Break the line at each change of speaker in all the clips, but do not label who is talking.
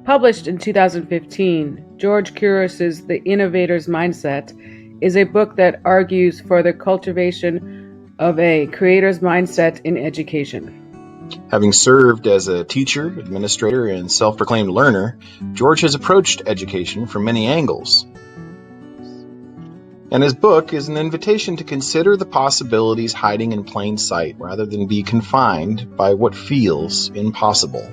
Published in 2015, George Couros' The Innovator's Mindset is a book that argues for the cultivation of a creator's mindset in education.
Having served as a teacher, administrator, and self-proclaimed learner, George has approached education from many angles. And his book is an invitation to consider the possibilities hiding in plain sight rather than be confined by what feels impossible.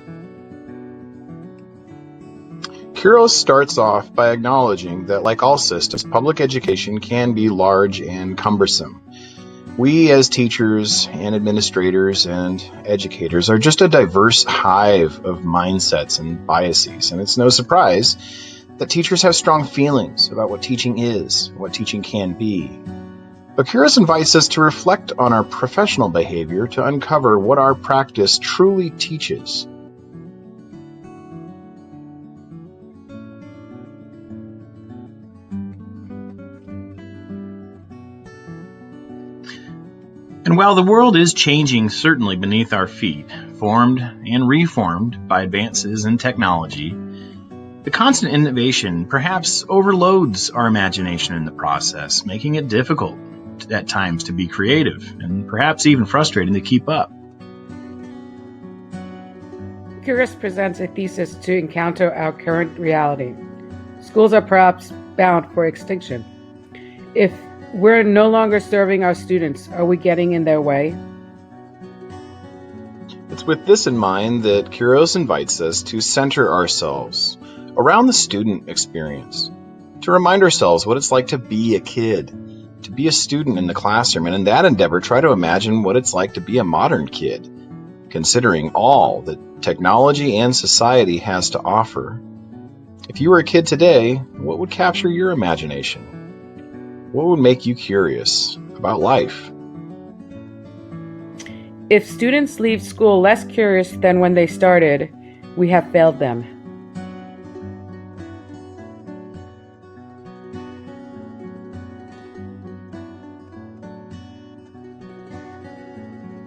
Couros starts off by acknowledging that, like all systems, public education can be large and cumbersome. We as teachers and administrators and educators are just a diverse hive of mindsets and biases, and it's no surprise that teachers have strong feelings about what teaching is, what teaching can be. But Couros invites us to reflect on our professional behavior to uncover what our practice truly teaches.
And while the world is changing certainly beneath our feet, formed and reformed by advances in technology, the constant innovation perhaps overloads our imagination in the process, making it difficult at times to be creative and perhaps even frustrating to keep up.
Couros presents a thesis to encounter our current reality. Schools are perhaps bound for extinction. If we're no longer serving our students, are we getting in their way?
It's with this in mind that Couros invites us to center ourselves around the student experience, to remind ourselves what it's like to be a kid, to be a student in the classroom, and in that endeavor, try to imagine what it's like to be a modern kid, considering all that technology and society has to offer. If you were a kid today, what would capture your imagination? What would make you curious about life?
If students leave school less curious than when they started, we have failed them.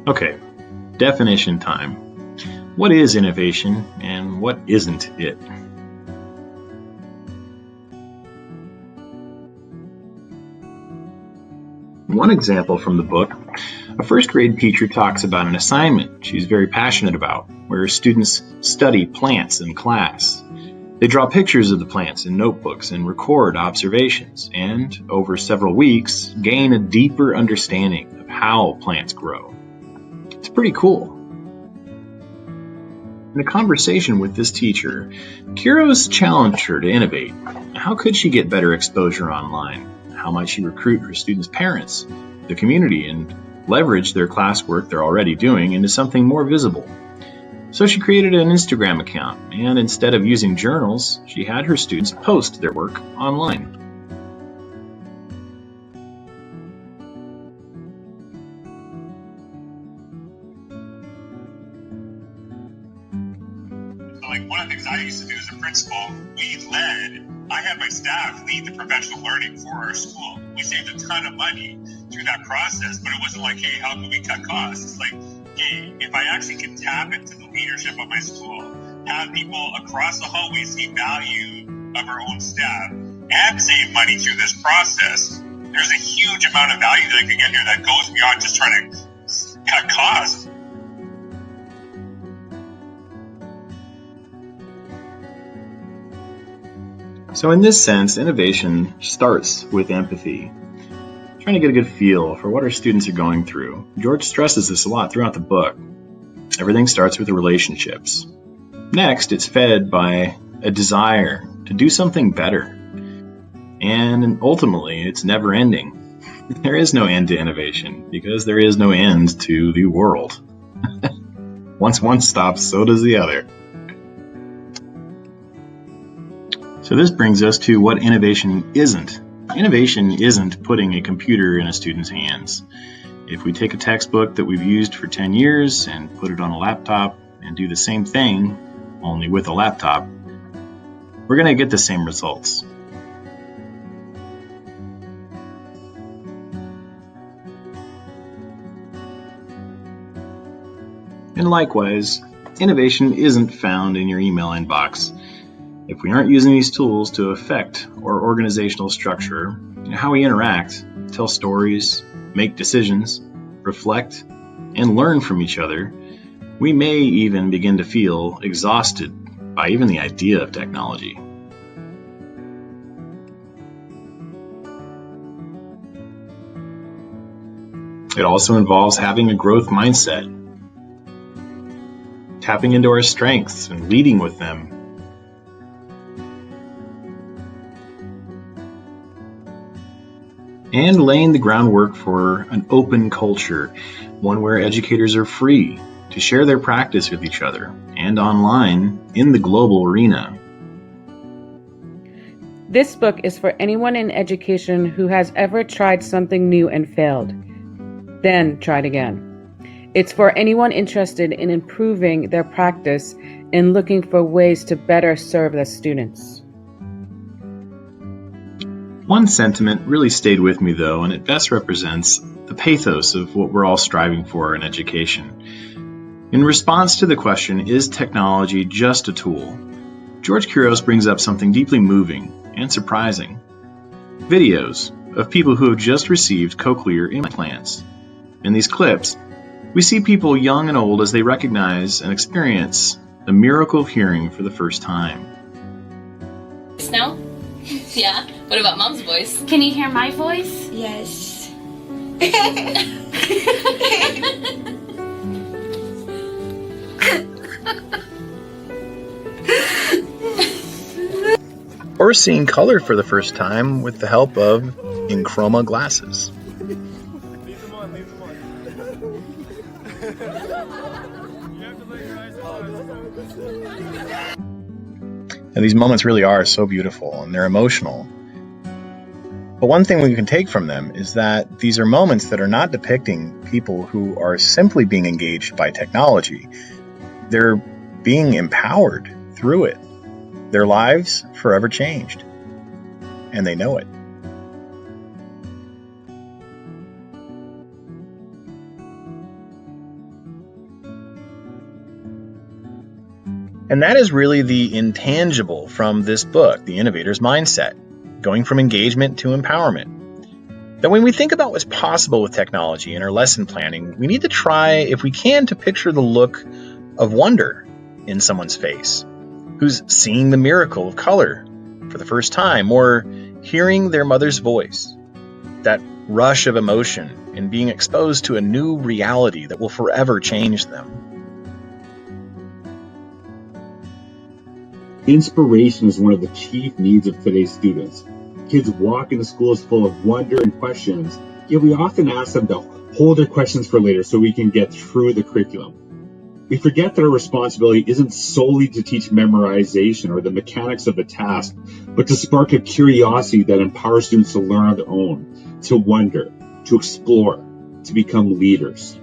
Okay, definition time. What is innovation and what isn't it? One example from the book, a first grade teacher talks about an assignment she's very passionate about, where students study plants in class. They draw pictures of the plants in notebooks and record observations, and over several weeks, gain a deeper understanding of how plants grow. It's pretty cool. In a conversation with this teacher, Couros challenged her to innovate. How could she get better exposure online? How might she recruit her students' parents, the community, and leverage their classwork they're already doing into something more visible? So she created an Instagram account, and instead of using journals, she had her students post their work online.
One of the things I used to do as a principal, I had my staff lead the professional learning for our school. We saved a ton of money through that process, but it wasn't like, hey, how can we cut costs? It's like, hey, if I actually can tap into the leadership of my school, have people across the hallway see value of our own staff, and save money through this process, there's a huge amount of value that I can get here that goes beyond just trying to cut costs.
So in this sense, innovation starts with empathy. Trying to get a good feel for what our students are going through. George stresses this a lot throughout the book. Everything starts with the relationships. Next, it's fed by a desire to do something better. And ultimately, it's never ending. There is no end to innovation because there is no end to the world. Once one stops, so does the other. So this brings us to what innovation isn't. Innovation isn't putting a computer in a student's hands. If we take a textbook that we've used for 10 years and put it on a laptop and do the same thing, only with a laptop, we're going to get the same results. And likewise, innovation isn't found in your email inbox. If we aren't using these tools to affect our organizational structure, how we interact, tell stories, make decisions, reflect, and learn from each other, we may even begin to feel exhausted by even the idea of technology. It also involves having a growth mindset, tapping into our strengths and leading with them. And laying the groundwork for an open culture, one where educators are free to share their practice with each other and online in the global arena.
This book is for anyone in education who has ever tried something new and failed, then tried again. It's for anyone interested in improving their practice and looking for ways to better serve their students.
One sentiment really stayed with me, though, and it best represents the pathos of what we're all striving for in education. In response to the question, is technology just a tool? George Couros brings up something deeply moving and surprising. Videos of people who have just received cochlear implants. In these clips, we see people young and old as they recognize and experience the miracle of hearing for the first time.
Now? Yeah. What about Mom's voice?
Can you hear my voice?
Yes.
Or seeing color for the first time with the help of Enchroma glasses. And these moments really are so beautiful and they're emotional. But one thing we can take from them is that these are moments that are not depicting people who are simply being engaged by technology. They're being empowered through it. Their lives forever changed. And they know it. And that is really the intangible from this book, The Innovator's Mindset, going from engagement to empowerment. That when we think about what's possible with technology in our lesson planning, we need to try, if we can, to picture the look of wonder in someone's face, who's seeing the miracle of color for the first time, or hearing their mother's voice, that rush of emotion in being exposed to a new reality that will forever change them.
Inspiration is one of the chief needs of today's students. Kids walk into schools full of wonder and questions, yet we often ask them to hold their questions for later so we can get through the curriculum. We forget that our responsibility isn't solely to teach memorization or the mechanics of the task, but to spark a curiosity that empowers students to learn on their own, to wonder, to explore, to become leaders.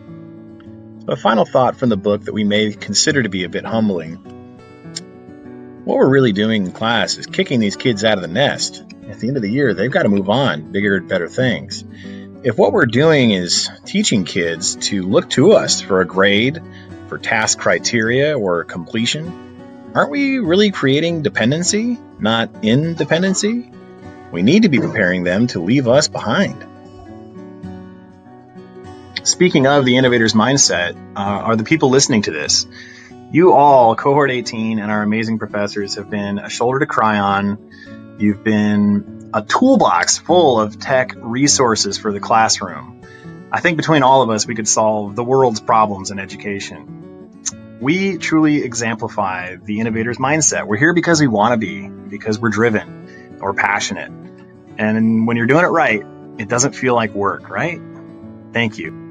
A final thought from the book that we may consider to be a bit humbling. What we're really doing in class is kicking these kids out of the nest. At the end of the year, they've got to move on, bigger and better things. If what we're doing is teaching kids to look to us for a grade, for task criteria, or completion, aren't we really creating dependency, not independency? We need to be preparing them to leave us behind. Speaking of the innovator's mindset, are the people listening to this? You all, Cohort 18 and our amazing professors, have been a shoulder to cry on. You've been a toolbox full of tech resources for the classroom. I think between all of us, we could solve the world's problems in education. We truly exemplify the innovator's mindset. We're here because we want to be, because we're driven or passionate. And when you're doing it right, it doesn't feel like work, right? Thank you.